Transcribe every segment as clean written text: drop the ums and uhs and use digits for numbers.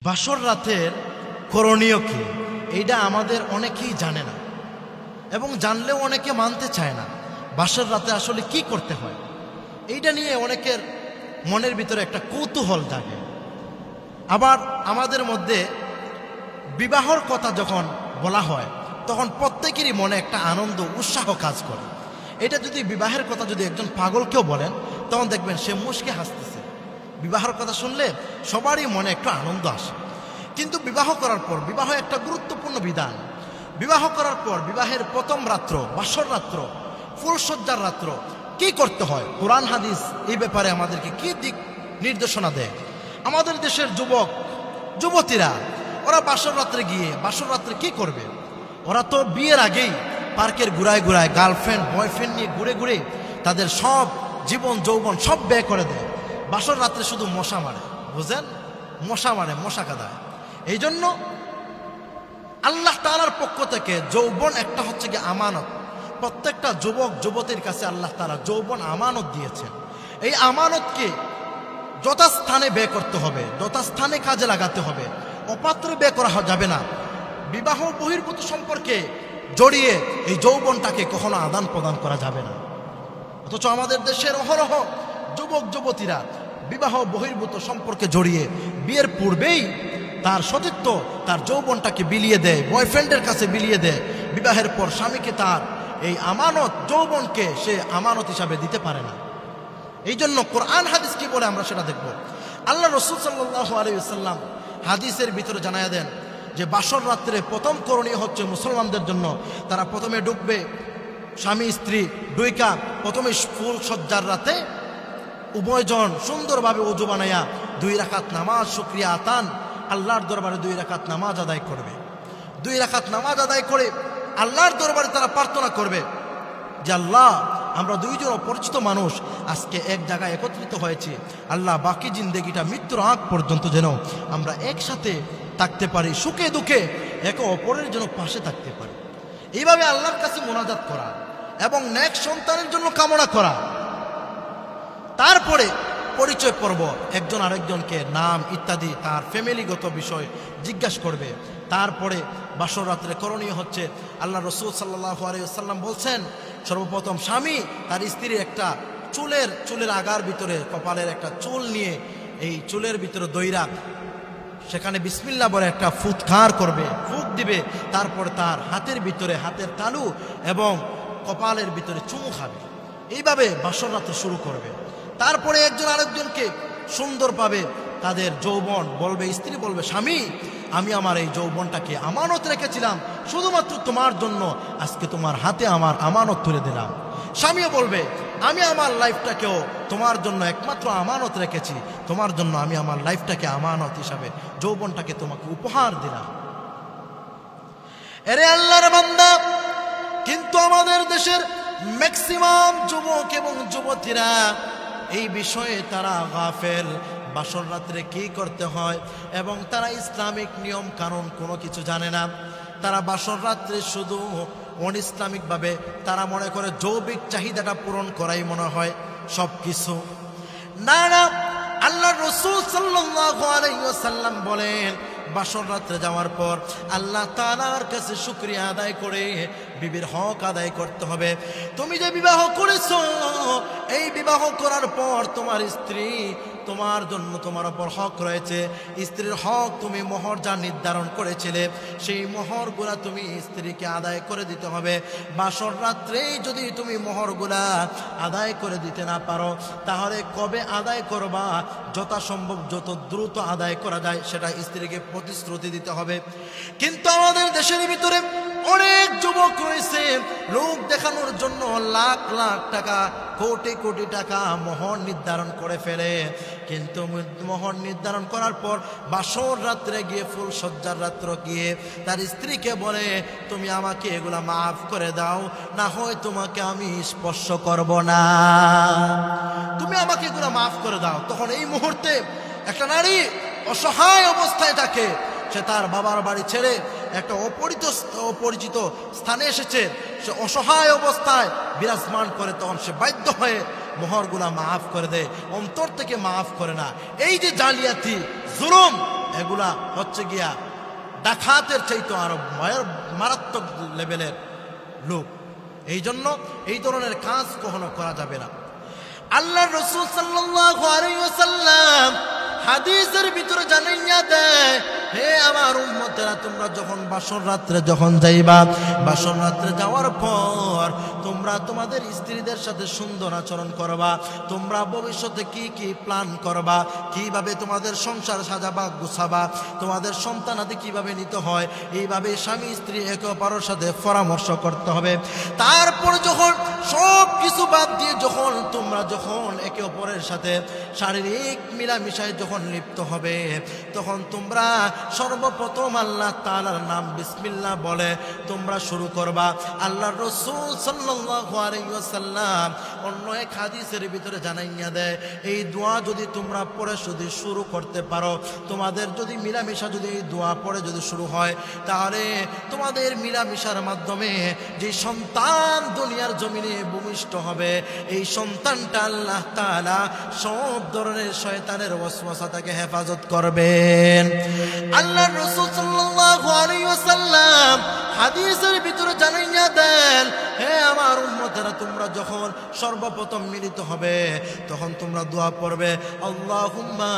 বাসর রাতের করণীয় কি এইটা আমাদের অনেকেই জানে না, এবং জানলেও অনেকে মানতে চায় না। বাসর রাতে আসলে কি করতে হয় এইটা নিয়ে অনেকের মনের ভিতরে একটা কৌতূহল জাগে। আবার আমাদের মধ্যে বিবাহর কথা যখন বলা হয় তখন প্রত্যেকেরই মনে একটা আনন্দ উৎসাহ কাজ করে। এটা যদি বিবাহের কথা যদি একজন পাগলকেও বলেন তখন দেখবেন সে মুচকে হাসতেছে। বিবাহের কথা শুনলে সবারই মনে একটু আনন্দ আসে। কিন্তু বিবাহ করার পর, বিবাহ একটা গুরুত্বপূর্ণ বিধান। বিবাহ করার পর বিবাহের প্রথম রাত্র, বাসর রাত্র, ফুলসজ্জার রাত্র কি করতে হয়, কোরআন হাদিস এই ব্যাপারে আমাদেরকে কি দিক নির্দেশনা দেয়। আমাদের দেশের যুবক যুবতীরা ওরা বাসর রাত্রে গিয়ে বাসর রাত্রে কি করবে? ওরা তো বিয়ের আগেই পার্কের ঘুরায় ঘুরায় গার্লফ্রেন্ড বয়ফ্রেন্ড নিয়ে ঘুরে ঘুরে তাদের সব জীবন যৌবন সব ব্যয় করে দেয়। বাসর রাত্রে শুধু মশা মারে, বুঝেন, মশা মারে, মশা কাদায়। এই জন্য আল্লাহ তাআলার পক্ষ থেকে যৌবন একটা হচ্ছে কি আমানত। প্রত্যেকটা যুবক যুবতীর কাছে আল্লাহ তাআলা যৌবন আমানত দিয়েছেন। এই আমানতকে যথাস্থানে ব্যয় করতে হবে, যথাস্থানে কাজে লাগাতে হবে, অপাত্রে ব্যয় করা যাবে না। বিবাহ বহির্ভূত সম্পর্কে জড়িয়ে এই যৌবনটাকে কখনো আদান প্রদান করা যাবে না। অথচ আমাদের দেশের অহরহ যুবক যুবতীরা বিবাহ বহির্ভূত সম্পর্কে জড়িয়ে বিয়ের পূর্বেই তার সতীত্ব, তার যৌবনটাকে বিলিয়ে দেয়, বয়ফ্রেন্ডের কাছে বিলিয়ে দেয়। বিবাহের পর স্বামীকে তার এই আমানত যৌবনকে সে আমানত হিসাবে দিতে পারে না। এই জন্য কোরআন হাদিস কি বলে আমরা সেটা দেখব। আল্লাহ রাসূল সাল্লাল্লাহু আলাইহি ওয়াসাল্লাম হাদিসের ভিতরে জানায়া দেন যে বাসর রাত্রে প্রথম করণীয় হচ্ছে মুসলমানদের জন্য, তারা প্রথমে ঢুকবে স্বামী স্ত্রী দুইকা প্রথমে ফুল সজ্জার রাতে উভয়জন সুন্দরভাবে ওযু বানাইয়া 2 রাকাত নামাজ শুকরিয়া আতান আল্লাহর দরবারে 2 রাকাত নামাজ আদায় করবে। 2 রাকাত নামাজ আদায় করে আল্লাহর দরবারে তারা প্রার্থনা করবে যে আল্লাহ, আমরা দুইজন অপরিচিত মানুষ আজকে এক জায়গায় একত্রিত হয়েছি। আল্লাহ, বাকি জিন্দেগিটা মৃত্যুর আগ পর্যন্ত যেন আমরা একসাথে থাকতে পারি, সুখে দুঃখে একে অপরের জন্য পাশে থাকতে পারি। এইভাবে আল্লাহর কাছে মোনাজাত করা এবং নেক সন্তানের জন্য কামনা করা। তারপরে পরিচয় পর্ব, একজন আরেকজনকে নাম ইত্যাদি তার ফ্যামিলিগত বিষয় জিজ্ঞাসা করবে। তারপরে বাসর রাত্রে করণীয় হচ্ছে আল্লাহ রাসূল সাল্লাল্লাহু আলাইহি ওয়াসাল্লাম বলছেন, সর্বপ্রথম স্বামী তার স্ত্রীর একটা চুলের আগার ভিতরে কপালের একটা চুল নিয়ে এই চুলের ভিতরে দইরা সেখানে বিসমিল্লাহ বলে একটা ফুৎকার করবে, ফুঁক দিবে। তারপরে তার হাতের ভিতরে হাতের তালু এবং কপালের ভিতরে চুমু খাবে। এইভাবে বাসর রাত্র শুরু করবে। তারপরে একজন আরেকজনকে সুন্দর পাবে তাদের যৌবন বলবে, স্ত্রী বলবে, স্বামী, আমি আমার এই যৌবনটাকে আমানত রেখেছিলাম শুধুমাত্র তোমার জন্য, আজকে তোমার হাতে আমার আমানত তুলে দিলাম। স্বামীও বলবে, আমি আমার লাইফটাকেও তোমার জন্য একমাত্র আমানত রেখেছি, তোমার জন্য আমি আমার লাইফটাকে আমানত হিসাবে যৌবনটাকে তোমাকে উপহার দিলাম। এরে আল্লাহর বান্দা, কিন্তু আমাদের দেশের ম্যাক্সিমাম যুবক এবং যুবতীরা এই বিষয়ে তারা গাফেল। বাসর রাত্রে কি করতে হয় এবং তারা ইসলামিক নিয়ম কানুন কোনো কিছু জানে না। তারা বাসর রাত্রে শুধু অনইসলামিকভাবে তারা মনে করে যৌবিক চাহিদাটা পূরণ করাই মনে হয় সব কিছু। না না, আল্লাহ রাসূল সাল্লাল্লাহু আলাইহি ওয়াসাল্লাম বলেন, বাসর রাত্রে যাওয়ার পর আল্লাহ তাআলার কাছে শুকরিয়া আদায় করে বিবির হক আদায় করতে হবে। তুমি যে বিবাহ করেছো, এই বিবাহ করার পর তোমার স্ত্রী তোমার জন্য তোমার উপর হক রয়েছে। স্ত্রীর হক তুমি মোহর যা নির্ধারণ করেছিলে সেই মোহরগুলা তুমি স্ত্রীকে আদায় করে দিতে হবে। বাসর রাত্রেই যদি তুমি মোহরগুলা আদায় করে দিতে না পারো তাহলে কবে আদায় করবা? যথাসম্ভব যত দ্রুত আদায় করা যায় সেটা স্ত্রীকে প্রতিশ্রুতি দিতে হবে। কিন্তু আমাদের দেশের ভিতরে অনেক যুবক রয়েছে লোক দেখানোর জন্য লাখ লাখ টাকা, কোটি কোটি টাকা মোহর নির্ধারণ করে ফেলে। কিন্তু মোহর নির্ধারণ করার পর বাসর রাত্রে গিয়ে ফুল সজ্জার রাত্র গিয়ে তার স্ত্রীকে বলে, তুমি আমাকে এগুলা মাফ করে দাও, না হয় তোমাকে আমি স্পর্শ করব না, তুমি আমাকে এগুলা মাফ করে দাও। তখন এই মুহূর্তে একটা নারী অসহায় অবস্থায় থাকে। সে তার বাবার বাড়ি ছেড়ে একটা অপরিচিত স্থানে এসেছে, সে অসহায় অবস্থায় বিরাজমান করে। তখন সে বাধ্য হয়ে মোহরগুলা মাফ করে দেয়, অন্তর থেকে মাফ করে না। এই যে জালিয়াতি জুলুম, এগুলা হচ্ছে গিয়া ডাকাতের চাইতে আরো মারাত্মক লেভেলের লোক। এই জন্য এই ধরনের কাজ কখনো করা যাবে না। আল্লাহ রাসূল সাল্লাল্লাহু আলাইহি ওয়াসাল্লাম হাদিসের ভিতরে জানাইয়া দেয়, হে আমার উম্মতেরা, তোমরা যখন বাসর রাত্রে যখন যাইবা, বাসর রাত্রে যাওয়ার পর তোমরা তোমাদের স্ত্রীদের সাথে সুন্দর আচরণ করবা। তোমরা ভবিষ্যতে কি কি প্ল্যান করবা, কিভাবে তোমাদের সংসার সাজাবা গুছাবা, তোমাদের সন্তানাদি কিভাবে নিতে হয়, এইভাবে স্বামী স্ত্রী একে অপরের সাথে পরামর্শ করতে হবে। তারপর যখন সব কিছু বাদ দিয়ে যখন তোমরা যখন একে অপরের সাথে শারীরিক মিলামিশায় যখন লিপ্ত হবে, তখন তোমরা সর্বপ্রথম আল্লাহ তাআলার নাম বিসমিল্লাহ বলে তোমরা শুরু করবা। আল্লাহর রাসূল সাল্লাল্লাহু আলাইহি ওয়াসাল্লাম অন্য এক হাদিসের ভিতরে জানাইয়া দেয়, এই দোয়া যদি তোমরা পড়ে যদি শুরু করতে পারো, তোমাদের যদি মিলামিশা যদি এই দোয়া পড়ে যদি শুরু হয়, তাহলে তোমাদের মিলামিশার মাধ্যমে যে সন্তান দুনিয়ার জমিনে ভূমিষ্ঠ হবে, এই সন্তানটা আল্লাহ তাআলা সব ধরনের শয়তানের ওয়াসওয়াসা থেকে হেফাজত করবেন। আল্লাহর রাসূল সাল্লাল্লাহু আলাইহি ওয়াসাল্লাম হাদিসের ভিতরে জানাইয়া দেন, হে আমার উম্মতেরা, তোমরা যখন সর্বপ্রথম মিলিত হবে তখন তোমরা দোয়া পড়বে, আল্লাহুম্মা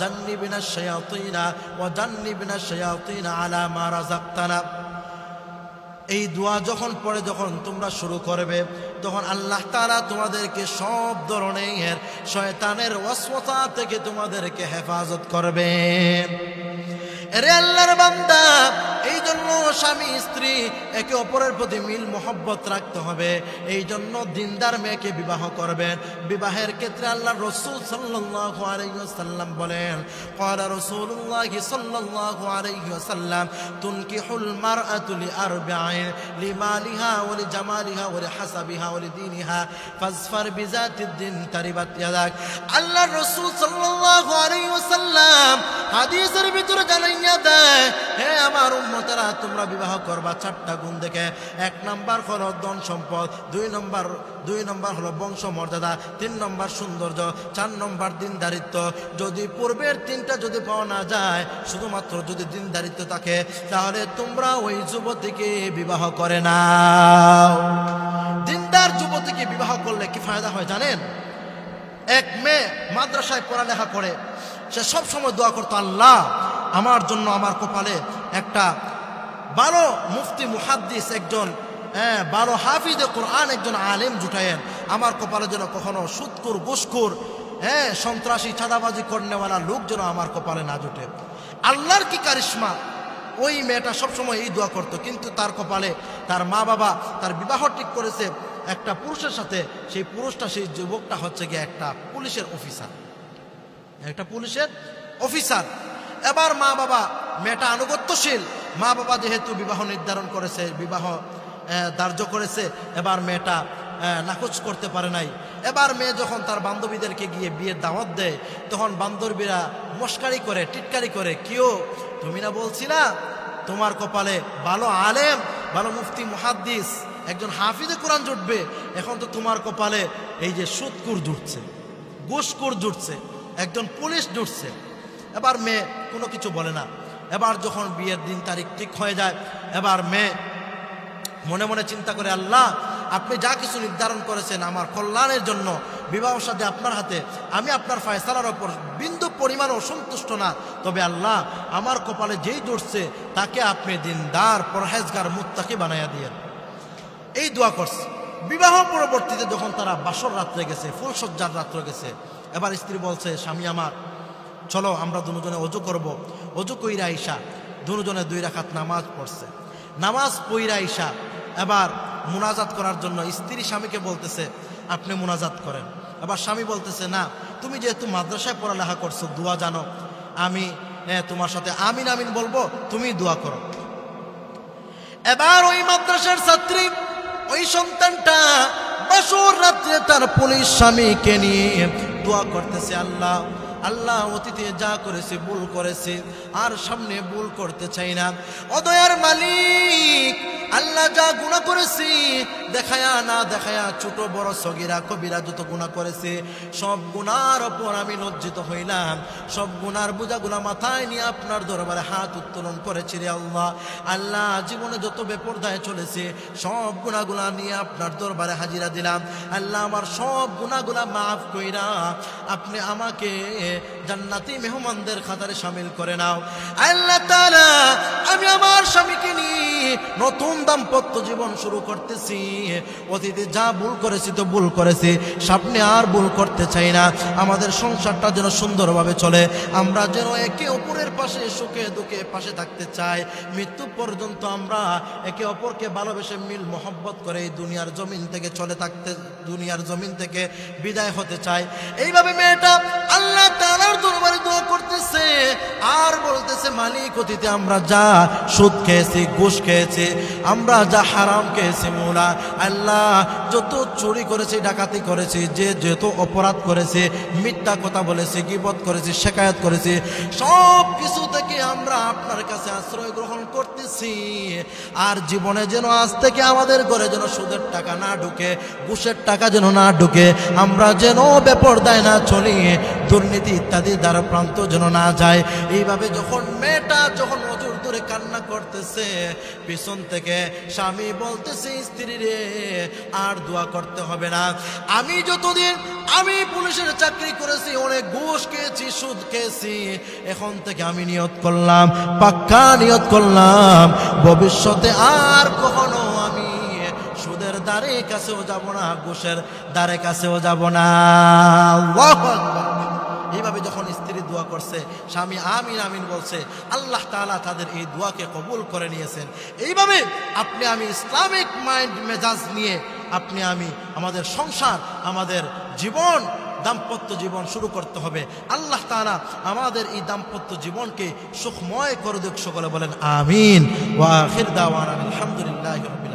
জান্নিবিনাশ শায়াতিনা ওয়া জান্নিবিনাশ শায়াতিনা আলা মা রাযাকতানা। এই দোয়া যখন পড়ে যখন তোমরা শুরু করবে, তখন আল্লাহ তাআলা তোমাদেরকে সব ধরনের শয়তানের ওয়াসওয়াসা থেকে তোমাদেরকে হেফাজত করবেন। এরে আল্লাহর বান্দা, এই জন্য স্বামী স্ত্রী একে অপরের প্রতি মিল মোহব্বত রাখতে হবে। এই জন্য দিনদার মেয়েকে বিবাহ করবেন। বিবাহের ক্ষেত্রে আল্লাহর রাসূল সাল্লাল্লাহু আলাইহি ওয়াসাল্লাম বলেন, ক্বালা রাসূলুল্লাহ সাল্লাল্লাহু আলাইহি ওয়াসাল্লাম, তুনকিহুল মারআতু লিআরবাইন, লিমালিহা ওয়া লিজামালিহা ওয়া লিহাসাবিহা ওয়া লিদীনিহা ফাজফার বিযাতিদ দিন তারিবাত ইয়াদাক। আল্লাহর রাসূল সাল্লাল্লাহু আলাইহি ওয়াসাল্লাম হাদিসের ভিতরে জানাইয়া দেয়, হে আমার উম্মতেরা, তোমরা বিবাহ করবা চারটা গুণ দেখে। এক নাম্বার হলো ধন সম্পদ, দুই নম্বর হলো বংশ মর্যাদা, 3 নম্বর সৌন্দর্য, 4 নম্বর দিনদারিত্ব। যদি পূর্বের 3টা যদি পাওয়া না যায়, শুধুমাত্র যদি দিনদারিত্ব থাকে, তাহলে তোমরা ওই যুবতীকে বিবাহ করে নাও। দিনদার যুবতীকে বিবাহ করলে কি ফায়দা হয় জানেন? এক মেয়ে মাদ্রাসায় পড়ালেখা করে, সে সব সময় দোয়া করতো, আল্লাহ আমার জন্য আমার কপালে একটা ভালো মুফতি মুহাদ্দিস, একজন ভালো হাফিজে কোরআন, একজন আলেম জুটায়েন। আমার কপালে যেন কখনো সুদখোর ঘুষখোর সন্ত্রাসী চাঁদাবাজি করনেওয়ালা লোক যেন আমার কপালে না জুটে। আল্লাহর কি কারিশমা! ওই মেয়েটা সবসময় এই দোয়া করতো, কিন্তু তার কপালে তার মা বাবা তার বিবাহ ঠিক করেছে একটা পুরুষের সাথে। সেই পুরুষটা, সেই যুবকটা হচ্ছে গিয়ে একটা পুলিশের অফিসার, একটা পুলিশের অফিসার। এবার মা বাবা, মেয়েটা আনুগত্যশীল, মা বাবা যেহেতু বিবাহ নির্ধারণ করেছে, বিবাহ ধার্য করেছে, এবার মেয়েটা নাকচ করতে পারে নাই। এবার মেয়ে যখন তার বান্ধবীদেরকে গিয়ে বিয়ের দাওয়াত দেয়, তখন বান্ধবীরা মস্কারি করে, টিটকারি করে, কিও তুমি না বলছিলা তোমার কপালে ভালো আলেম, ভালো মুফতি মুহাদ্দিস, একজন হাফিজে কোরআন জুটবে, এখন তো তোমার কপালে এই যে সুদকুর জুটছে, ঘুষখোর জুটছে, একজন পুলিশ জুটছে। এবার মেয়ে কোনো কিছু বলে না। এবার যখন বিয়ের দিন তারিখ ঠিক হয়ে যায়, এবার মেয়ে মনে মনে চিন্তা করে, আল্লাহ আপনি যা কিছু নির্ধারণ করেছেন আমার কল্যাণের জন্য, বিবাহ সাথে আপনার হাতে, আমি আপনার ফয়সালার ওপর বিন্দু পরিমাণও সন্তুষ্ট না, তবে আল্লাহ আমার কপালে যেই জুটছে তাকে আপনি দিনদার পরহেজগার মুত্তাকি বানাইয়া দিয়েন। এই দোয়া করছে। বিবাহ পরবর্তীতে যখন তারা বাসর রাত্রে গেছে, ফুলসজ্জার রাত্রে গেছে, এবার স্ত্রী বলছে, স্বামী আমার, চলো আমরা দুজনে অজু করব। অজু কইরা আইসা দুজনে 2 রাকাত নামাজ পড়ছে। নামাজ পইরা আইসা এবার মুনাজাত করার জন্য স্ত্রী স্বামীকে বলতেছে, আপনি মুনাজাত করেন। এবার স্বামী বলতেছে, না, তুমি যেহেতু মাদ্রাসায় পড়ালেখা করছো, দোয়া জানো, আমি তোমার সাথে আমিন আমিন বলবো, তুমি দোয়া করো। এবার ওই মাদ্রাসার ছাত্রী, ওই সন্তানটা বাসর রাত্রে তার পুলিশ স্বামীকে নিয়ে দোয়া করতেছে, আল্লাহ আল্লাহ অতীতে যা করেছে ভুল করেছে আর সামনে ভুল করতে চাই না। ও দয়ার মালিক, আল্লাহ যা গুনাহ করেছি দেখায়া না দেখায়া, ছোট বড় সগীরা কবিরা যত গুনাহ করেছে সব গুনার ওপর আমি লজ্জিত হইলাম। সব গুনার বোঝাগুলা মাথায় নিয়ে আপনার দরবারে হাত উত্তোলন করেছি রে আল্লাহ। আল্লাহ জীবনে যত বেপরদায় চলেছে সব গুনাহগুলা নিয়ে আপনার দরবারে হাজিরা দিলাম। আল্লাহ আমার সব গুনাহগুলা মাফ কইরা আপনি আমাকে জান্নাতি মেহমানদের খাতারে শামিল করে নাও। আল্লাহ তাআলা, আমি আমার স্বামীকে নিয়ে নতুন দাম্পত্য জীবন শুরু করতেছি। অতীতে যা ভুল করেছি তো ভুল করেছি, সামনে আর ভুল করতে চাই না। আমাদের সংসারটা যেন সুন্দরভাবে চলে, আমরা যেন একে অপরের পাশে সুখে দুঃখে পাশে থাকতে চাই। মৃত্যু পর্যন্ত আমরা একে অপরকে ভালোবেসে মিল মোহব্বত করে এই দুনিয়ার জমিন থেকে চলে থাকতে, দুনিয়ার জমিন থেকে বিদায় হতে চাই। এইভাবে মেয়েটা আল্লাহ তাআলার দরবারে দোয়া করতেছে আর বলতেছে, মালিক অতীতে আমরা যা সুদ খেয়েছি, ঘুষ খেয়েছি, আমরা যা হারাম খেয়েছি মৌলা, আল্লাহ যত চুরি করেছি, ডাকাতি করেছি, যে যত অপরাধ করেছে, মিথ্যা কথা বলেছি, গীবত করেছি, শিকায়াত করেছি, সব কিছু থেকে আমরা আপনার কাছে আশ্রয় গ্রহণ করতেছি। আর জীবনে যেন আজ থেকে আমাদের ঘরে যেন সুদের টাকা না ঢুকে, ঘুষের টাকা যেন না ঢুকে, আমরা যেন বেপরদায় না চলি, দুর্নীতি ইত্যাদি দ্বারা প্রান্ত যেন না যায়। এইভাবে যখন মেয়েটা যখন নজর ধরে কান্না করতেছে, পিছন থেকে স্বামী বলতেছে, স্ত্রী রে আর দোয়া করতে হবে না। আমি যতদিন আমি পুলিশের চাকরি করেছি, অনেক ঘুষ খেয়েছি, সুদ খেয়েছি, এখন থেকে আমি নিয়ত করলাম, পাক্কা নিয়ত করলাম, ভবিষ্যতে আর কখনো আমি সুদের দ্বারে কাছেও যাব না, ঘুষের দ্বারে কাছেও যাব না। আল্লাহু আকবার। এইভাবে যখন স্ত্রী দোয়া করছে, স্বামী আমিন আমিন বলছে, আল্লাহ তাআলা তাদের এই দোয়াকে কবুল করে নিয়েছেন। এইভাবে আপনি আমি ইসলামিক মাইন্ড মেজাজ নিয়ে আপনি আমি আমাদের সংসার, আমাদের জীবন, দাম্পত্য জীবন শুরু করতে হবে। আল্লাহ তাআলা আমাদের এই দাম্পত্য জীবনকে সুখময় করে দিক। সকলে বলেন আমিন। ওয়া আখির দাওয়ানা আলহামদুলিল্লাহি রাব্বিল